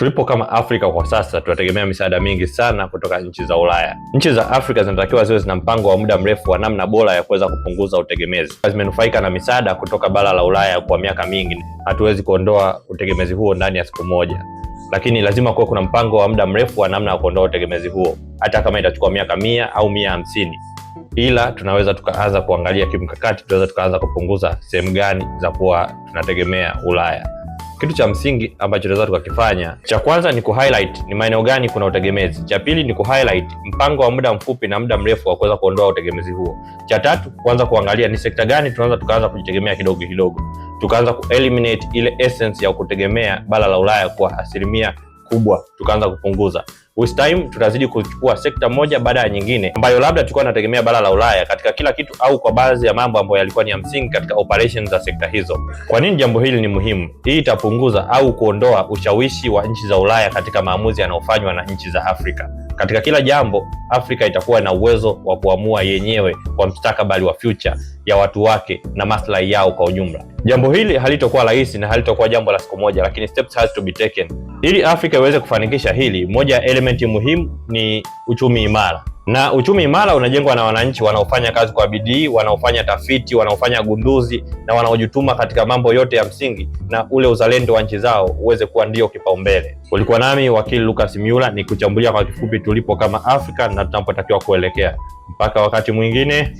Tulipo kama Afrika kwa sasa tunategemea misaada mingi sana kutoka nchi za Ulaya. Nchi za Afrika zinatakiwa ziwe zina mpango wa muda mrefu wa namna bora ya kuweza kupunguza utegemezi. Zimenufaika na misaada kutoka bara la Ulaya kwa miaka mingi. Hatuwezi kuondoa utegemezi huo ndani ya siku moja, lakini lazima kuwe kuna mpango wa muda mrefu wa namna ya kuondoa utegemezi huo, hata kama itachukua miaka 100 au 150. Ila tunaweza tukaanza kuangalia kimkakati, tunaweza tukaanza kupunguza sehemu gani za kuwa tunategemea Ulaya. Kitu cha msingi ambacho tunaweza tukakifanya, cha kwanza ni kuhighlight ni maeneo gani kuna utegemezi. Cha pili ni kuhighlight mpango wa muda mfupi na muda mrefu wa kuweza kuondoa utegemezi huo. Cha tatu, kuanza kuangalia ni sekta gani tunaweza tukaanza kujitegemea kidogo kidogo, tukaanza kueliminate ile essence ya kutegemea bara la Ulaya kwa asilimia kubwa, tukaanza kupunguza. With time tutazidi kuchukua sekta moja baada ya nyingine ambayo labda tulikuwa tunategemea bara la Ulaya katika kila kitu au kwa baadhi ya mambo ambayo yalikuwa ni ya msingi katika operations za sekta hizo. Kwa nini jambo hili ni muhimu? Hii itapunguza au kuondoa ushawishi wa nchi za Ulaya katika maamuzi yanayofanywa na nchi za Afrika. Katika kila jambo, Afrika itakuwa na uwezo wa kuamua yenyewe kwa mustakabali wa future ya watu wake na maslahi yao kwa ujumla. Jambo hili halitakuwa rahisi na halitakuwa jambo la siku moja, lakini steps has to be taken. Ili Afrika iweze kufanikisha hili, moja ya elementi muhimu ni uchumi imara. Na uchumi imara unajengwa na wananchi wanaofanya kazi kwa bidii, wanaofanya tafiti, wanaofanya gunduzi na wanaojituma katika mambo yote ya msingi, na ule uzalendo wa nchi zao uweze kuwa ndio kipaumbele. Ulikuwa nami wakili Lucas Myula ni kuchambulia kwa kifupi tulipo kama Afrika na tunapotakiwa kuelekea. Mpaka wakati mwingine.